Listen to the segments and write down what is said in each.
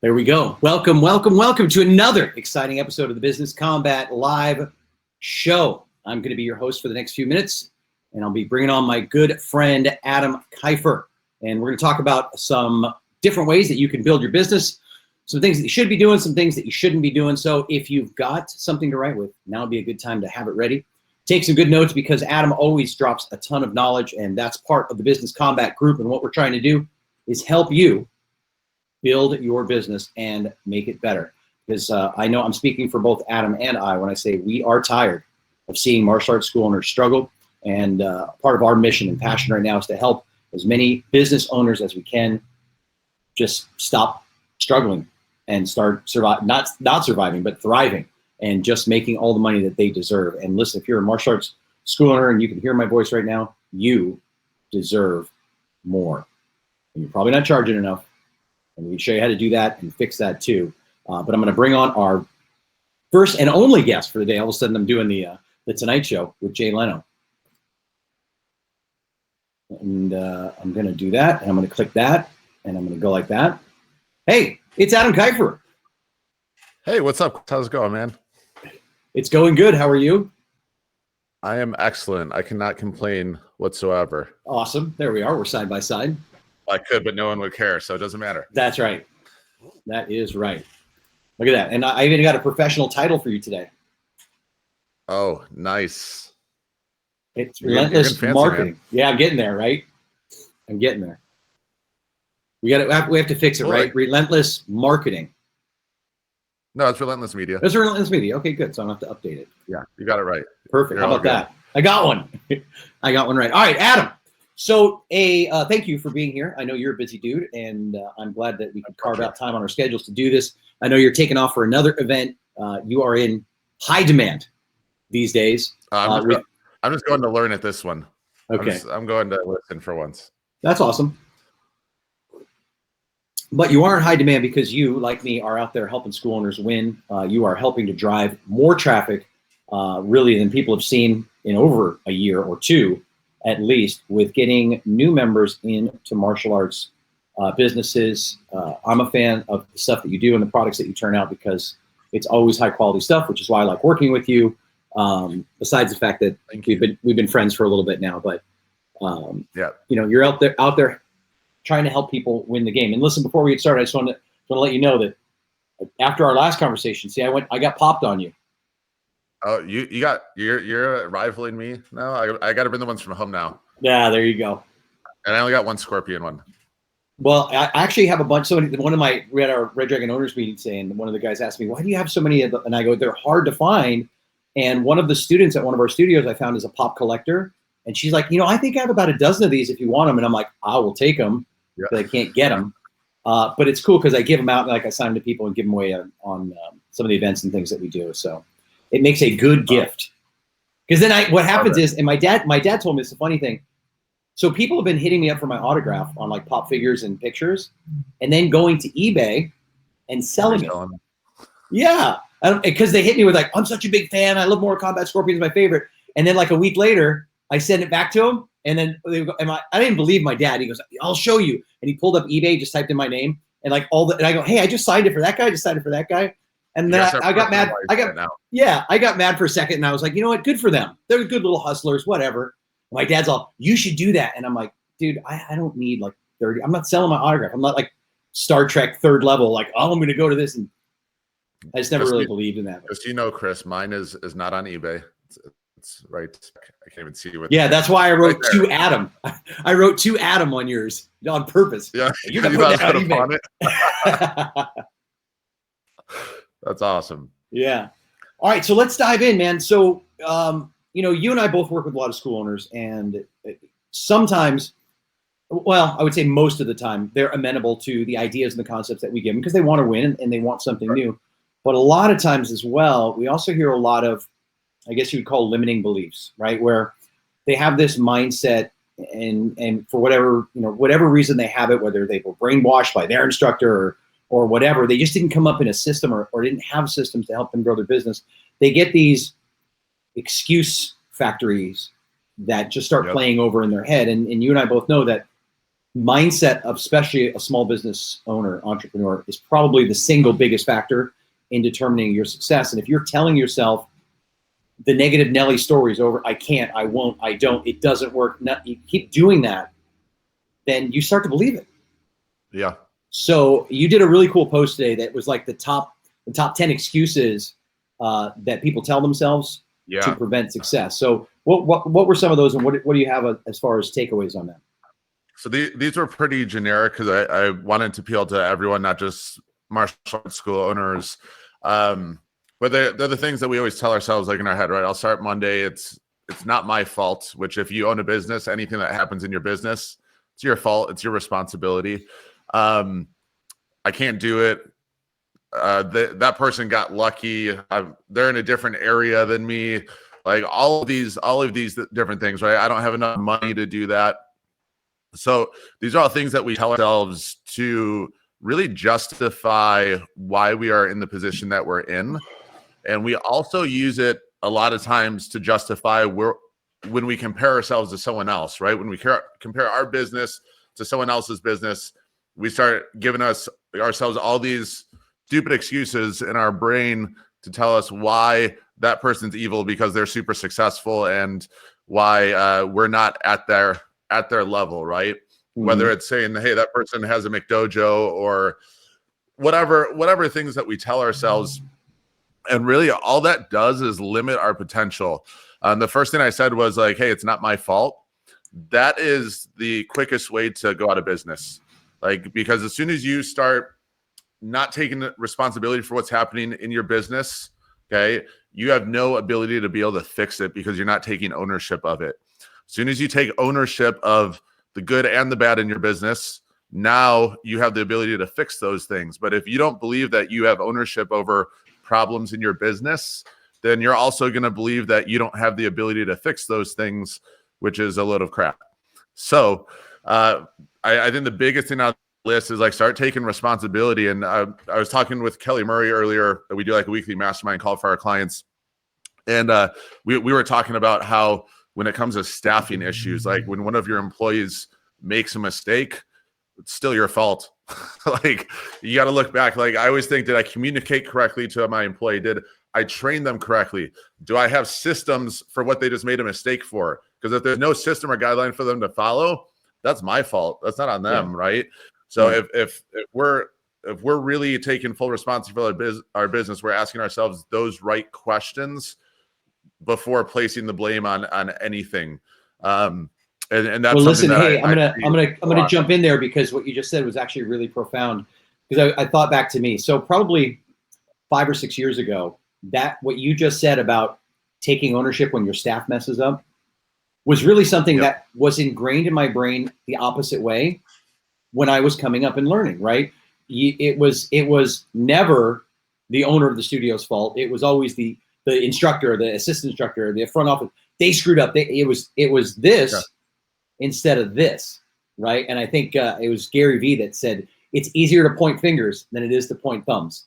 There we go. Welcome, welcome, welcome to another exciting episode of the Business Combat Live Show. I'm going to be your host for the next few minutes, and I'll be bringing on my good friend, Adam Kifer. And we're going to talk about some different ways that you can build your business, some things that you should be doing, some things that you shouldn't be doing. So if you've got something to write with, now would be a good time to have it ready. Take some good notes because Adam always drops a ton of knowledge, and that's part of the Business Combat group. And what we're trying to do is help you build your business and make it better. Because I know I'm speaking for both Adam and I when I say we are tired of seeing martial arts school owners struggle. And part of our mission and passion right now is to help as many business owners as we can just stop struggling and start not surviving, but thriving and just making all the money that they deserve. And listen, if you're a martial arts school owner and you can hear my voice right now, you deserve more. And you're probably not charging enough. And we can show you how to do that and fix that too. But I'm going to bring on our first and only guest for the day. All of a sudden, I'm doing the Tonight Show with Jay Leno. And I'm going to do that. And I'm going to click that. And I'm going to go like that. Hey, it's Adam Kifer. Hey, what's up? How's it going, man? It's going good. How are you? I am excellent. I cannot complain whatsoever. Awesome. There we are. We're side by side. I could, but no one would care, so it doesn't matter. That's right. That is right. Look at that. And I even got a professional title for you today. Oh, nice. It's Relentless fancy, Marketing. Man. Yeah, I'm getting there, right? I'm getting there. We have to fix it, right? Relentless Marketing. No, it's Relentless Media. It's Relentless Media. Okay, good. So I don't have to update it. Yeah, you got it right. Perfect. How about that? I got one. I got one right. All right, Adam. So thank you for being here. I know you're a busy dude, and I'm glad that we could carve out time on our schedules to do this. I know you're taking off for another event. You are in high demand these days. I'm just going to learn at this one. Okay. I'm going to listen for once. That's awesome. But you are in high demand because you, like me, are out there helping school owners win. You are helping to drive more traffic, really, than people have seen in over a year or two, at least, with getting new members into martial arts businesses. I'm a fan of the stuff that you do and the products that you turn out because it's always high quality stuff, which is why I like working with you. Besides the fact that we've been friends for a little bit now, but yeah, you know, you're out there trying to help people win the game. And listen, before we get started, I just want to let you know that after our last conversation, I got popped on you. Oh, you're rivaling me now. I got to bring the ones from home now. Yeah, there you go. And I only got one scorpion one. Well, I actually have a bunch. We had our Red Dragon owners meeting today, and one of the guys asked me, "Why do you have so many?" And I go, "They're hard to find." And one of the students at one of our studios I found is a pop collector, and she's like, "I think I have about a dozen of these if you want them." And I'm like, "I will take them." Yeah. But I can't get them. But it's cool because I give them out, and I sign them to people and give them away on some of the events and things that we do. So it makes a good gift. Because then what happens is, and my dad told me it's a funny thing. So people have been hitting me up for my autograph on like pop figures and pictures, and then going to eBay and selling it. Yeah, because they hit me with like, "I'm such a big fan. I love Mortal Kombat. Scorpion's my favorite." And then like a week later, I send it back to them, and then they go, I didn't believe my dad. He goes, "I'll show you." And he pulled up eBay, just typed in my name, and like and I go, "Hey, I just signed it for that guy. Just signed it for that guy." And then I got mad. I got mad for a second, and I was like, you know what? Good for them. They're good little hustlers, whatever. My dad's all, "You should do that." And I'm like, dude, I don't need like 30. I'm not selling my autograph. I'm not like Star Trek third level, like, oh, I'm going to go to this. And I just never really believed in that. Just Chris, mine is not on eBay. It's right. I can't even see what. Yeah, that's why I wrote to Adam. I wrote to Adam on yours on purpose. Yeah, you can put that on eBay. That's awesome. Yeah. All right, so let's dive in, man. So, you and I both work with a lot of school owners, and sometimes, well, I would say most of the time, they're amenable to the ideas and the concepts that we give them because they want to win and they want something new. But a lot of times as well, we also hear a lot of, I guess you would call limiting beliefs, right? Where they have this mindset and for whatever reason they have it, whether they were brainwashed by their instructor or whatever, they just didn't come up in a system or didn't have systems to help them grow their business. They get these excuse factories that just start playing over in their head. And you and I both know that mindset of especially a small business owner, entrepreneur, is probably the single biggest factor in determining your success. And if you're telling yourself the negative Nelly stories over, I can't, I won't, I don't, it doesn't work, you keep doing that, then you start to believe it. Yeah. So you did a really cool post today that was like the top 10 excuses that people tell themselves to prevent success. So what were some of those, and what do you have as far as takeaways on that? So these were pretty generic because I wanted to appeal to everyone, not just martial arts school owners. But they're the things that we always tell ourselves, like in our head, right? I'll start Monday. It's not my fault, which if you own a business, anything that happens in your business, it's your fault. It's your responsibility. I can't do it. That person got lucky. They're in a different area than me. Like all of these different things, right? I don't have enough money to do that. So these are all things that we tell ourselves to really justify why we are in the position that we're in. And we also use it a lot of times to justify when we compare ourselves to someone else, right? When we compare our business to someone else's business, we start giving ourselves all these stupid excuses in our brain to tell us why that person's evil because they're super successful and why we're not at their level, right? Mm-hmm. Whether it's saying, hey, that person has a McDojo or whatever things that we tell ourselves. And really all that does is limit our potential. The first thing I said was like, hey, it's not my fault. That is the quickest way to go out of business. Like, because as soon as you start not taking responsibility for what's happening in your business, okay, you have no ability to be able to fix it because you're not taking ownership of it. As soon as you take ownership of the good and the bad in your business, now you have the ability to fix those things. But if you don't believe that you have ownership over problems in your business, then you're also going to believe that you don't have the ability to fix those things, which is a load of crap. So I think the biggest thing on the list is like start taking responsibility. And I was talking with Kelly Murray earlier. We do like a weekly mastermind call for our clients. And we were talking about how when it comes to staffing issues, like when one of your employees makes a mistake, it's still your fault. Like you got to look back. Like I always think, did I communicate correctly to my employee? Did I train them correctly? Do I have systems for what they just made a mistake for? Because if there's no system or guideline for them to follow, that's my fault. That's not on them, right? So if we're really taking full responsibility for our business, we're asking ourselves those right questions before placing the blame on anything. And that's well. Listen, that hey, I'm gonna jump in there because what you just said was actually really profound. Because I thought back to me. So probably 5 or 6 years ago, that what you just said about taking ownership when your staff messes up was really something that was ingrained in my brain the opposite way when I was coming up and learning. Right? It was never the owner of the studio's fault. It was always the instructor, the assistant instructor, the front office. They screwed up. It was this instead of this, right? And I think it was Gary Vee that said it's easier to point fingers than it is to point thumbs.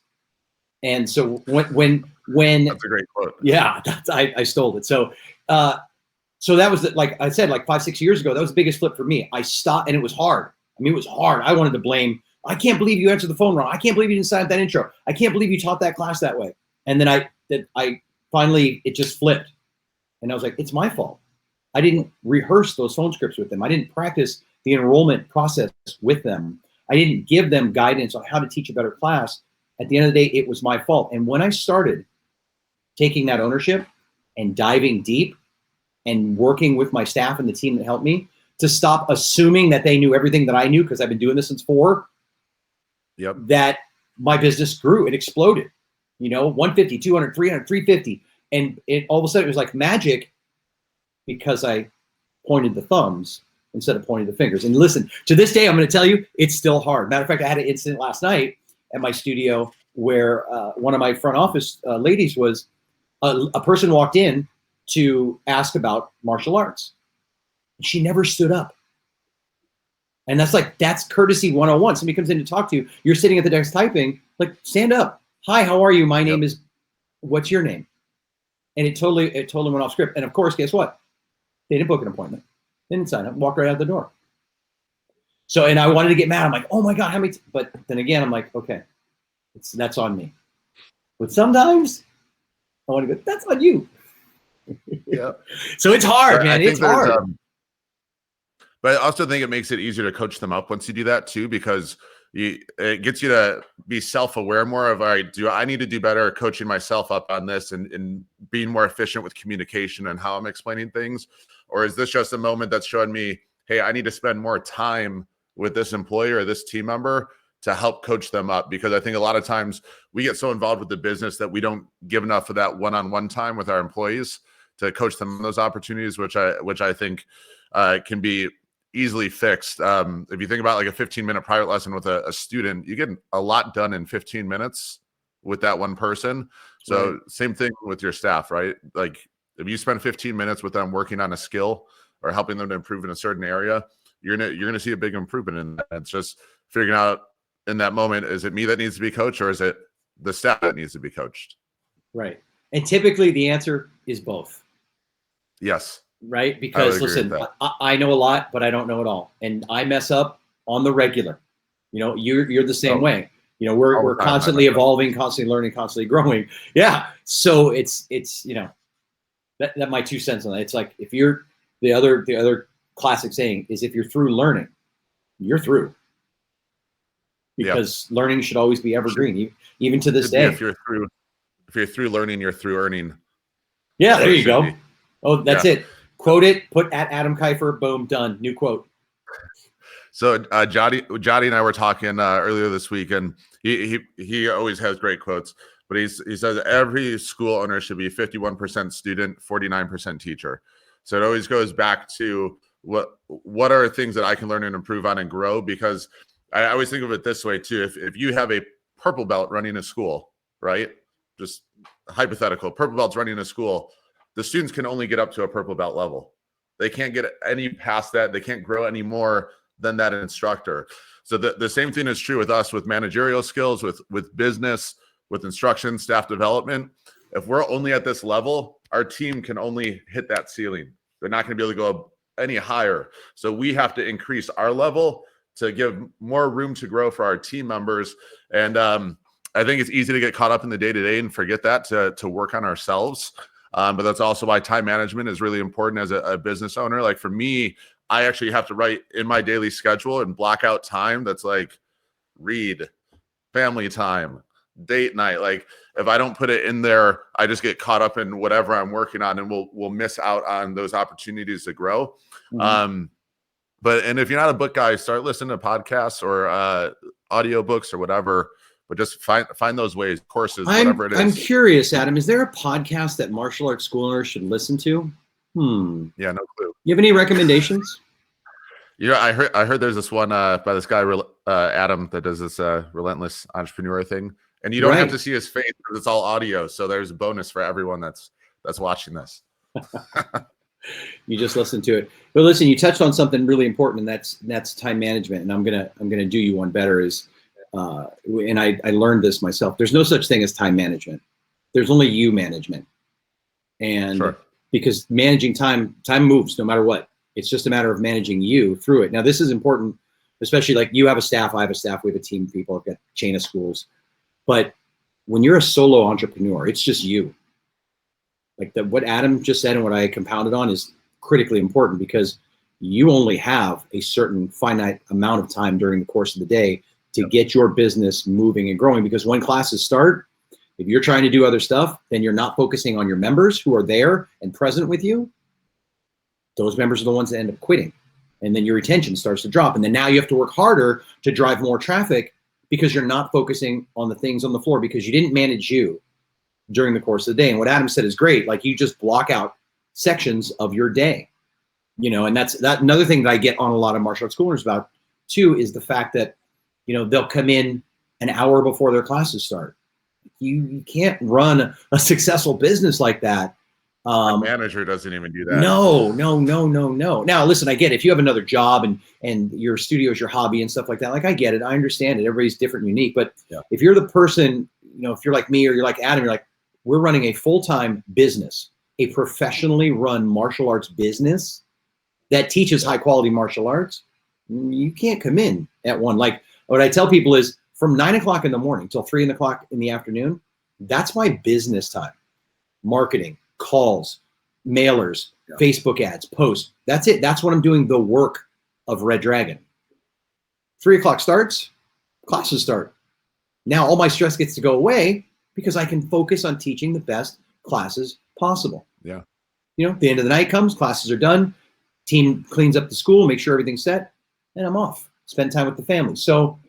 And so when that's a great quote. Yeah, I stole it. So so that was like I said, like 5, 6 years ago, that was the biggest flip for me. I stopped, and it was hard. I mean, it was hard. I wanted to blame. I can't believe you answered the phone wrong. I can't believe you didn't sign up that intro. I can't believe you taught that class that way. And then I finally, it just flipped. And I was like, it's my fault. I didn't rehearse those phone scripts with them. I didn't practice the enrollment process with them. I didn't give them guidance on how to teach a better class. At the end of the day, it was my fault. And when I started taking that ownership and diving deep and working with my staff and the team that helped me to stop assuming that they knew everything that I knew, because I've been doing this since 4, that my business grew. It exploded. 150, 200, 300, 350. And all of a sudden it was like magic because I pointed the thumbs instead of pointing the fingers. And listen, to this day, I'm going to tell you, it's still hard. Matter of fact, I had an incident last night at my studio where one of my front office ladies was, a person walked in to ask about martial arts. She never stood up. And that's courtesy 101. Somebody comes in to talk to you. You're sitting at the desk typing, like, stand up. Hi, how are you? My name is, what's your name? And it totally went off script. And of course, guess what? They didn't book an appointment. They didn't sign up, walked right out the door. So, and I wanted to get mad. I'm like, oh my God, how many? But then again, I'm like, okay, that's on me. But sometimes I want to go, that's on you. Yeah. So it's hard, man. It's hard. But I also think it makes it easier to coach them up once you do that too, because it gets you to be self-aware more of, all right, do I need to do better coaching myself up on this and being more efficient with communication and how I'm explaining things? Or is this just a moment that's showing me, hey, I need to spend more time with this employee or this team member to help coach them up? Because I think a lot of times we get so involved with the business that we don't give enough of that one-on-one time with our employees to coach them in those opportunities, which I think can be easily fixed. If you think about like a 15-minute private lesson with a student, you get a lot done in 15 minutes with that one person. So Same thing with your staff, right? Like if you spend 15 minutes with them working on a skill or helping them to improve in a certain area, you're gonna see a big improvement in that. It's just figuring out in that moment, is it me that needs to be coached or is it the staff that needs to be coached? Right. And typically the answer is both. Yes. Right? Because listen, I know a lot, but I don't know it all. And I mess up on the regular. You know, you're the same way. You know, we're constantly evolving, constantly learning, constantly growing. Yeah. So it's you know, that my 2 cents on that. It's like if you're the other classic saying is if you're through learning, you're through. Because learning should always be evergreen, even to this day. If you're through learning, you're through earning. Yeah, there you go. Oh, that's it. Quote it, put at Adam Kifer, boom, done. New quote. So Jody and I were talking earlier this week, and he always has great quotes, but he says every school owner should be 51% student, 49% teacher. So it always goes back to what are things that I can learn and improve on and grow, because I always think of it this way too. If you have a purple belt running a school, right? Just hypothetical, purple belt's running a school. The students can only get up to a purple belt level. They can't get any past that. They can't grow any more than that instructor. So the same thing is true with us, with managerial skills, with business, with instruction, staff development. If we're only at this level, our team can only hit that ceiling. They're not going to be able to go any higher. So we have to increase our level to give more room to grow for our team members. And I think it's easy to get caught up in the day-to-day and forget that to work on ourselves. But that's also why time management is really important as a business owner. Like for me, I actually have to write in my daily schedule and block out time that's like read, family time, date night. Like if I don't put it in there, I just get caught up in whatever I'm working on, and we'll miss out on those opportunities to grow. Mm-hmm. And if you're not a book guy, start listening to podcasts or audiobooks or whatever. But just find those ways, courses, whatever it is. I'm curious, Adam, is there a podcast that martial arts school owners should listen to? Yeah, no clue. You have any recommendations? Yeah, I heard there's this one by this guy, Adam, that does this relentless entrepreneur thing. And you don't have to see his face because it's all audio. So there's a bonus for everyone that's watching this. You just listen to it. But listen, you touched on something really important, and that's time management. And I'm gonna do you one better is and I learned this myself. There's no such thing as time management. There's only you management. And because managing time moves no matter what. It's just a matter of managing you through it. Now, this is important, especially like you have a staff, I have a staff, we have a team of people, I've got a chain of schools. But when you're a solo entrepreneur, it's just you. Like what Adam just said and what I compounded on is critically important, because you only have a certain finite amount of time during the course of the day to get your business moving and growing. Because when classes start, if you're trying to do other stuff, then you're not focusing on your members who are there and present with you. Those members are the ones that end up quitting. And then your retention starts to drop. And then now you have to work harder to drive more traffic because you're not focusing on the things on the floor, because you didn't manage you during the course of the day. And what Adam said is great. Like you just block out sections of your day, and that's another thing that I get on a lot of martial arts school owners about too, is the fact that, they'll come in an hour before their classes start. You can't run a successful business like that. A manager doesn't even do that. No. Now, listen, I get it. If you have another job and your studio is your hobby and stuff like that, like I get it. I understand it. Everybody's different and unique. But if you're the person, if you're like me or you're like Adam, you're like, we're running a full-time business, a professionally run martial arts business that teaches high quality martial arts. you can't come in at 1. Like what I tell people is from 9 o'clock in the morning till 3 o'clock in the afternoon, that's my business time. Marketing, calls, mailers, Facebook ads, posts. That's it. That's what I'm doing the work of Red Dragon. 3 o'clock starts, classes start. Now all my stress gets to go away because I can focus on teaching the best classes possible. Yeah. You know, the end of the night comes, classes are done, team cleans up the school, make sure everything's set, and I'm off. Spend time with the family. So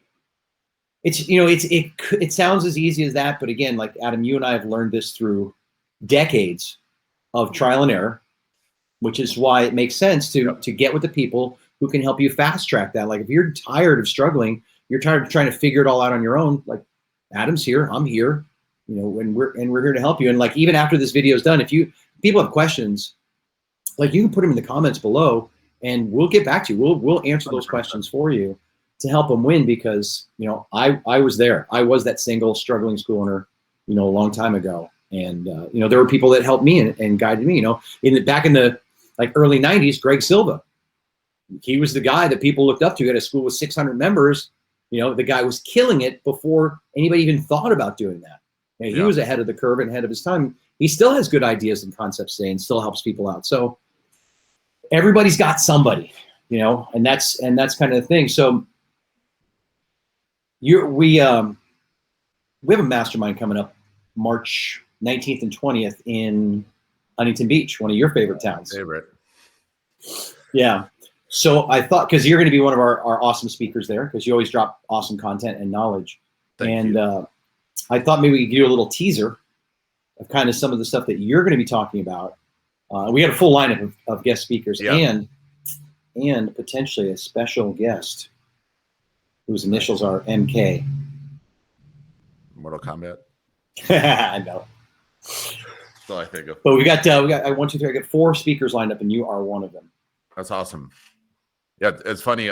it's, you know, it sounds as easy as that, but again, like Adam, you and I have learned this through decades of trial and error, which is why it makes sense to get with the people who can help you fast track that. Like if you're tired of struggling, you're tired of trying to figure it all out on your own, like Adam's here, I'm here, you know, and we're here to help you. And like even after this video is done, if people have questions, like you can put them in the comments below and we'll get back to you. We'll answer those questions for you to help them win, because, you know, I was there. I was that single struggling school owner, you know, a long time ago. And, you know, there were people that helped me and guided me, you know, back in the like early 90s, Greg Silva, he was the guy that people looked up to. He had a school with 600 members. You know, the guy was killing it before anybody even thought about doing that. You know, he was ahead of the curve and ahead of his time. He still has good ideas and concepts today and still helps people out. So everybody's got somebody, you know, and that's kind of the thing. So we have a mastermind coming up March 19th and 20th in Huntington Beach, one of your favorite towns. Favorite. Yeah. So I thought, because you're going to be one of our awesome speakers there, because you always drop awesome content and knowledge. Thank you. I thought maybe we could do a little teaser of kind of some of the stuff that you're going to be talking about. We have a full lineup of guest speakers and potentially a special guest whose initials are MK. Mortal Kombat. I know. That's all I think of. But we got 1, 2, 3. I got 4 speakers lined up, and you are one of them. That's awesome. Yeah, it's funny.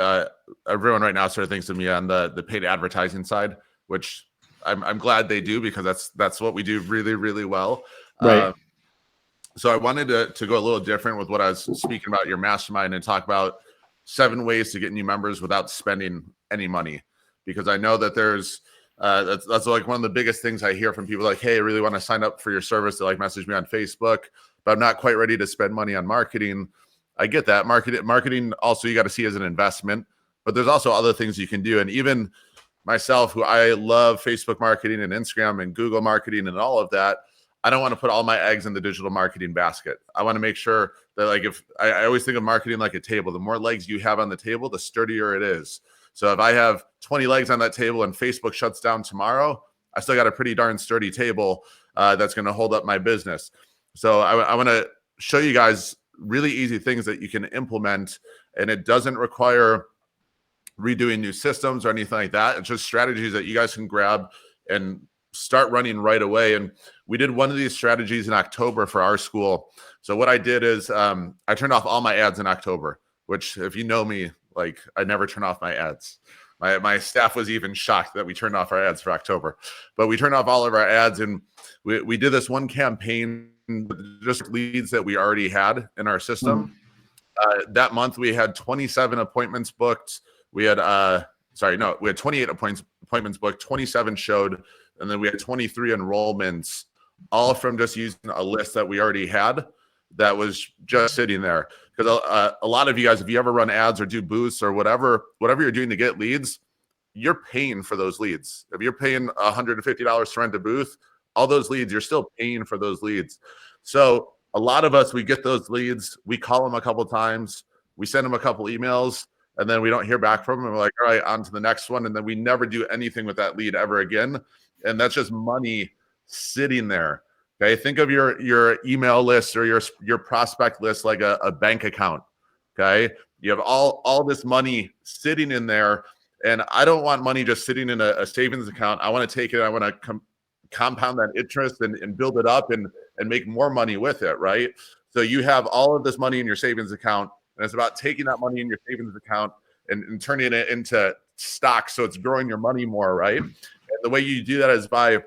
Everyone right now sort of thinks of me on the paid advertising side, which I'm glad they do, because that's what we do really, really well. Right. So I wanted to go a little different with what I was speaking about your mastermind and talk about 7 ways to get new members without spending any money, because I know that there's that's like one of the biggest things I hear from people, like, hey, I really want to sign up for your service. They like message me on Facebook, but I'm not quite ready to spend money on marketing. I get that. Marketing also you got to see as an investment, but there's also other things you can do. And even myself, who I love Facebook marketing and Instagram and Google marketing and all of that, I don't want to put all my eggs in the digital marketing basket. I want to make sure that, like, if I always think of marketing like a table, the more legs you have on the table, the sturdier it is. So if I have 20 legs on that table and Facebook shuts down tomorrow, I still got a pretty darn sturdy table that's going to hold up my business. So I want to show you guys really easy things that you can implement, and it doesn't require redoing new systems or anything like that. It's just strategies that you guys can grab and start running right away. And we did one of these strategies in October for our school. So what I did is I turned off all my ads in October, which, if you know me, like, I never turn off my ads. My staff was even shocked that we turned off our ads for October, but we turned off all of our ads, and we did this one campaign, just leads that we already had in our system. That month we had 27 appointments booked. We had we had 28 appointments booked, 27 showed, and then we had 23 enrollments, all from just using a list that we already had that was just sitting there. Because a lot of you guys, if you ever run ads or do boosts or whatever you're doing to get leads, you're paying for those leads. If you're paying $150 to rent a booth, all those leads, you're still paying for those leads. So a lot of us, we get those leads, we call them a couple of times, we send them a couple emails, and then we don't hear back from them. And we're like, all right, on to the next one. And then we never do anything with that lead ever again. And that's just money sitting there. Okay, think of your email list or your prospect list like a bank account. Okay, you have all this money sitting in there, and I don't want money just sitting in a savings account. I want to take it. I want to compound that interest and build it up and make more money with it. Right. So you have all of this money in your savings account, and it's about taking that money in your savings account and turning it into stock, so it's growing your money more. Right. And the way you do that is by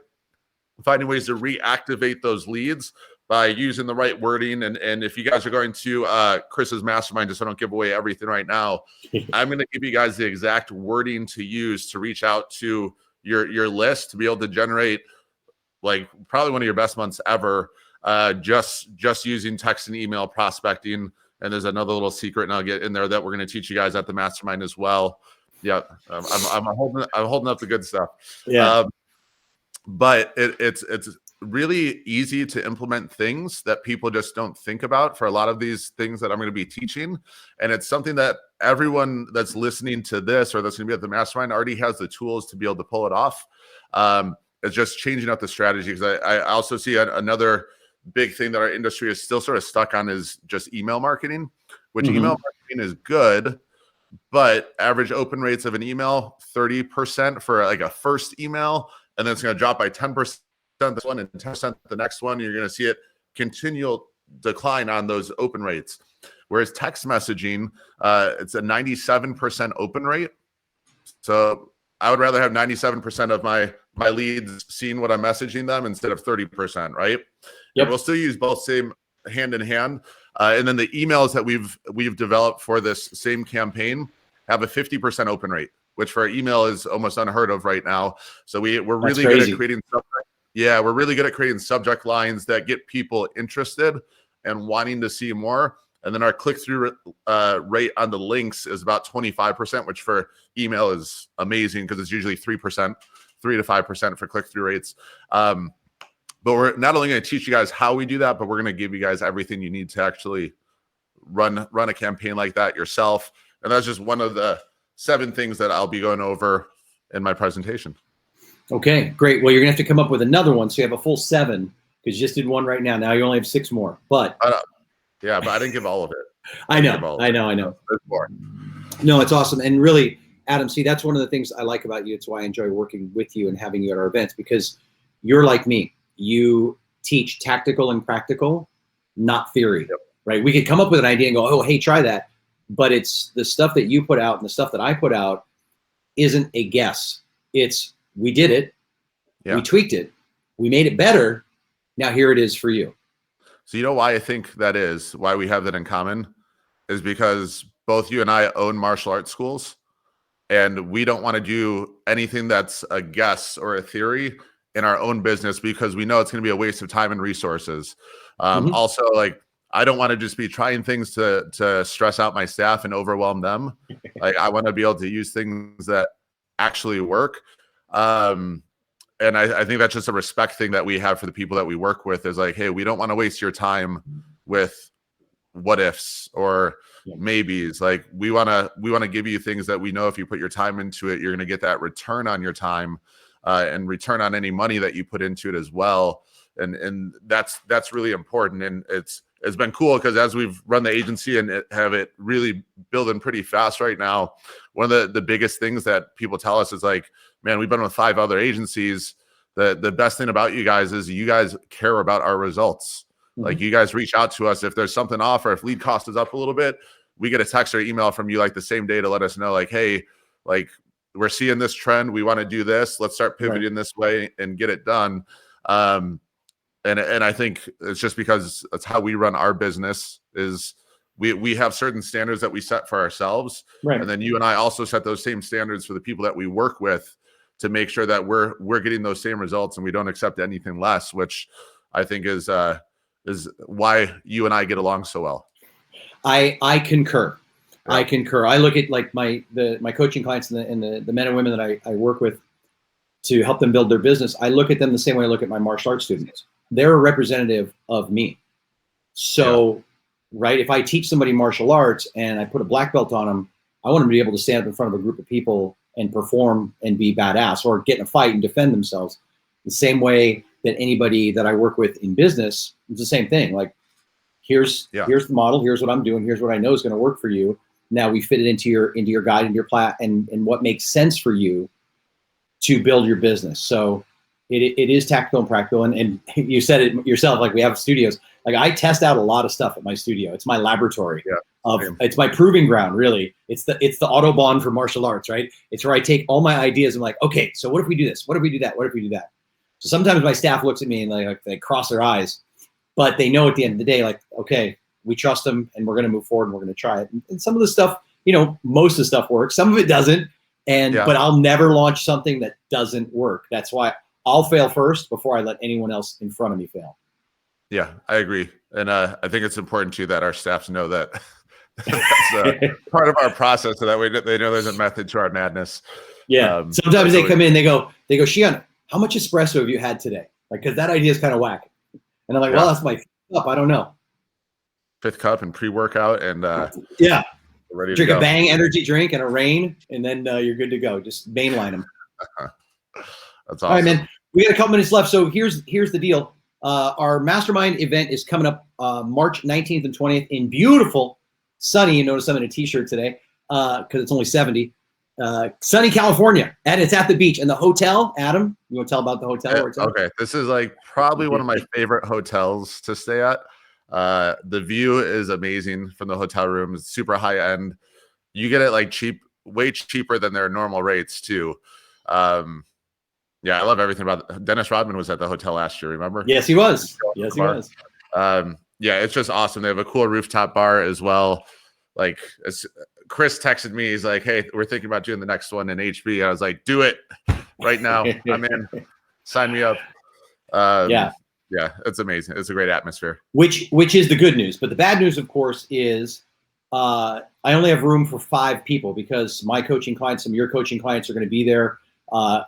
finding ways to reactivate those leads by using the right wording. And if you guys are going to Chris's mastermind, just so I don't give away everything right now, I'm going to give you guys the exact wording to use to reach out to your list to be able to generate like probably one of your best months ever, just using text and email prospecting. And there's another little secret nugget in there that we're going to teach you guys at the mastermind as well. Yeah, I'm holding up the good stuff. Yeah. But it's really easy to implement things that people just don't think about for a lot of these things that I'm going to be teaching. And it's something that everyone that's listening to this or that's going to be at the mastermind already has the tools to be able to pull it off. It's just changing up the strategy, because I also see another big thing that our industry is still sort of stuck on is just email marketing, which email marketing is good, but average open rates of an email, 30% for like a first email, and then it's going to drop by 10% this one and 10% the next one. You're going to see it continual decline on those open rates. Whereas text messaging, it's a 97% open rate. So I would rather have 97% of my leads seeing what I'm messaging them instead of 30%, right? Yep. And we'll still use both same hand in hand. And then the emails that we've developed for this same campaign have a 50% open rate, which for email is almost unheard of right now. So we're really good at creating subject. Yeah, we're really good at creating subject lines that get people interested and wanting to see more. And then our click-through rate on the links is about 25%, which for email is amazing because it's usually 3 to 5% for click-through rates. But we're not only going to teach you guys how we do that, but we're going to give you guys everything you need to actually run a campaign like that yourself. And that's just one of the 7 things that I'll be going over in my presentation. Okay, great. Well, you're going to have to come up with another one. So you have a full 7 because you just did one right now. Now you only have 6 more. But yeah, but I didn't give all of it. I know. There's more. No, it's awesome. And really, Adam, see, that's one of the things I like about you. It's why I enjoy working with you and having you at our events, because you're like me. You teach tactical and practical, not theory, right? We could come up with an idea and go, oh, hey, try that. But it's the stuff that you put out and the stuff that I put out isn't a guess. It's we did it. Yeah. We tweaked it. We made it better. Now here it is for you. So you know why I think that is, why we have that in common, is because both you and I own martial arts schools, and we don't want to do anything that's a guess or a theory in our own business because we know it's going to be a waste of time and resources. Also, like, I don't want to just be trying things to stress out my staff and overwhelm them. Like, I want to be able to use things that actually work. And I think that's just a respect thing that we have for the people that we work with, is like, hey, we don't want to waste your time with what ifs or maybes. Like, we want to give you things that we know if you put your time into it, you're going to get that return on your time, and return on any money that you put into it as well. And that's really important. And it's been cool because as we've run the agency and have it really building pretty fast right now, one of the biggest things that people tell us is like, man, we've been with 5 other agencies. The best thing about you guys is you guys care about our results. Like, you guys reach out to us if there's something off or if lead cost is up a little bit, we get a text or email from you like the same day to let us know, like, hey, like, we're seeing this trend. We want to do this. Let's start pivoting this way and get it done. And I think it's just because it's how we run our business. Is we have certain standards that we set for ourselves, and then you and I also set those same standards for the people that we work with to make sure that we're getting those same results and we don't accept anything less, which I think is why you and I get along so well. I concur. Yeah. I concur. I look at like my coaching clients and the men and women that I work with to help them build their business. I look at them the same way I look at my martial arts students. They're a representative of me. So, right, if I teach somebody martial arts and I put a black belt on them, I want them to be able to stand up in front of a group of people and perform and be badass, or get in a fight and defend themselves. The same way that anybody that I work with in business, it's the same thing. Like, here's the model, here's what I'm doing, here's what I know is going to work for you. Now we fit it into your guide, into your plan, and what makes sense for you to build your business. So it is tactical and practical. And you said it yourself, like, we have studios. Like, I test out a lot of stuff at my studio. It's my laboratory. It's my proving ground, really. It's the Autobahn for martial arts, right? It's where I take all my ideas and I'm like, okay, so what if we do this? What if we do that? What if we do that? So sometimes my staff looks at me and like they cross their eyes. but they know at the end of the day, like, okay, we trust them and we're going to move forward and we're going to try it. And some of the stuff, most of the stuff works. Some of it doesn't. But I'll never launch something that doesn't work. That's why I'll fail first before I let anyone else in front of me fail. Yeah, I agree. And I think it's important too that our staffs know that that's part of our process, so that way they know there's a method to our madness. Yeah. Sometimes they come in, they go, Shion, how much espresso have you had today? Like, because that idea is kind of whack. And I'm like, well, that's my cup. I don't know. 5th cup and pre-workout and ready drink to go. A Bang energy drink and a Rain, and then you're good to go. Just mainline them. That's awesome. All right, man. We got a couple minutes left. So here's the deal. Our Mastermind event is coming up March 19th and 20th in beautiful, sunny. You notice I'm in a t-shirt today because it's only 70. Sunny California, and it's at the beach. And the hotel, Adam, you want to tell about the hotel? Okay, this is like probably one of my favorite hotels to stay at. The view is amazing from the hotel room. It's super high end. You get it like cheap, way cheaper than their normal rates too. Yeah, I love everything about it. Dennis Rodman was at the hotel last year, remember? Yes, he was. Yes, he was. Yeah, it's just awesome. They have a cool rooftop bar as well. Like, Chris texted me. He's like, hey, we're thinking about doing the next one in HB. I was like, do it right now. I'm in. Sign me up. Yeah, it's amazing. It's a great atmosphere. Which is the good news. But the bad news, of course, is I only have room for 5 people because my coaching clients, some of your coaching clients are going to be there.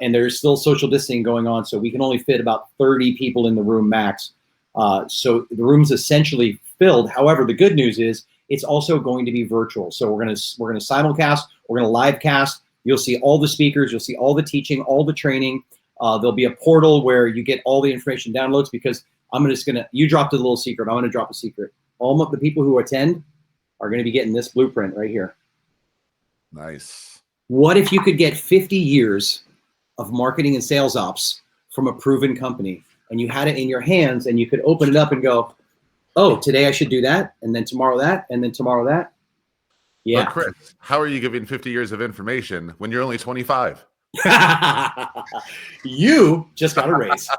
And there's still social distancing going on, so we can only fit about 30 people in the room max. So the room's essentially filled. However, the good news is it's also going to be virtual. So we're gonna simulcast, we're gonna live cast. You'll see all the speakers, you'll see all the teaching, all the training. There'll be a portal where you get all the information downloads because you dropped a little secret. I'm gonna drop a secret. All of the people who attend are gonna be getting this blueprint right here. Nice. What if you could get 50 years of marketing and sales ops from a proven company, and you had it in your hands and you could open it up and go, oh, today I should do that, and then tomorrow that, and then tomorrow that? Yeah. But Chris, how are you giving 50 years of information when you're only 25? You just got a raise.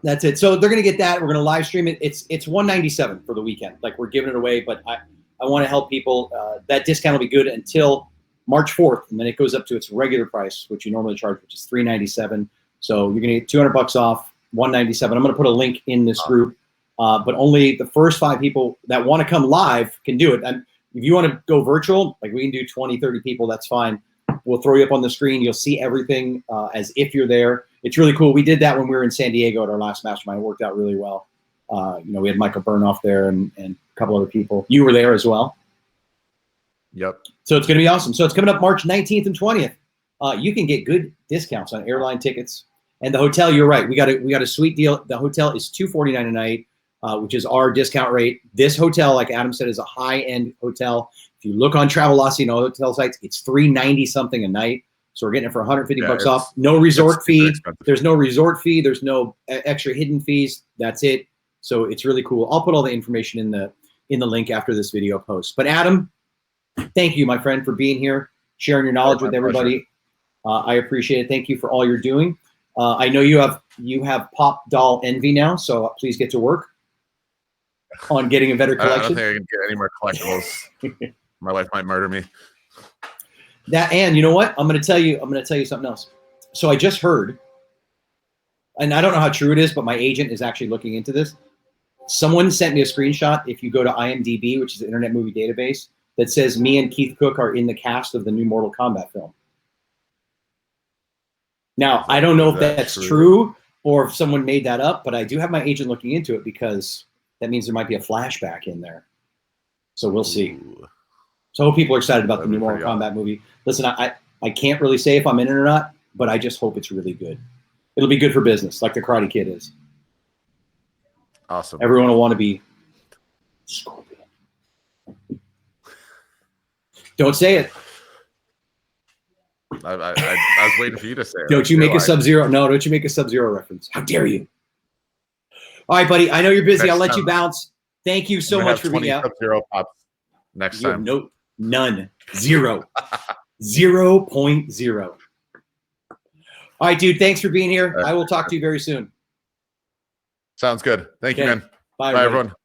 That's it. So they're going to get that. We're going to live stream it. It's $197 for the weekend. Like, we're giving it away, but I want to help people. That discount will be good until March 4th, and then it goes up to its regular price, which you normally charge, which is $397. So you're going to get $200 off, $197. I'm going to put a link in this group, but only the first 5 people that want to come live can do it. And if you want to go virtual, like, we can do 20, 30 people, that's fine. We'll throw you up on the screen. You'll see everything as if you're there. It's really cool. We did that when we were in San Diego at our last mastermind. It worked out really well. We had Michael Burnoff there and a couple other people. You were there as well. Yep. So it's going to be awesome. So it's coming up March 19th and 20th. You can get good discounts on airline tickets. And the hotel, you're right. We got a sweet deal. The hotel is $249 a night, which is our discount rate. This hotel, like Adam said, is a high-end hotel. If you look on Travelocity and all hotel sites, it's $390 something a night. So we're getting it for $150 off. No resort fee. There's no resort fee. There's no extra hidden fees. That's it. So it's really cool. I'll put all the information in the link after this video post. But Adam, thank you, my friend, for being here, sharing your knowledge with everybody. I appreciate it. Thank you for all you're doing. I know you have pop doll envy now, so please get to work on getting a better collection. I don't think I can get any more collectibles. My wife might murder me. And you know what? I'm going to tell you something else. So I just heard, and I don't know how true it is, but my agent is actually looking into this. Someone sent me a screenshot. If you go to IMDb, which is the Internet Movie Database, that says me and Keith Cook are in the cast of the new Mortal Kombat film. Now, I don't know if that's true or if someone made that up, but I do have my agent looking into it because that means there might be a flashback in there. So we'll see. Ooh. So I hope people are excited about the new Mortal Kombat movie. Listen, I can't really say if I'm in it or not, but I just hope it's really good. It'll be good for business, like the Karate Kid is. Awesome. Everyone will want to be Scorpion. Don't say it. I was waiting for you to say it. Don't you make a Sub-Zero? No, don't you make a Sub-Zero reference. How dare you? All right, buddy. I know you're busy. I'll let you bounce. Thank you so much for being out. Sub-Zero pops next time. None. 0. 0.0. All right, dude. Thanks for being here. I will talk to you very soon. Sounds good. Thank you, Okay. man. Bye, Bye everybody. everyone.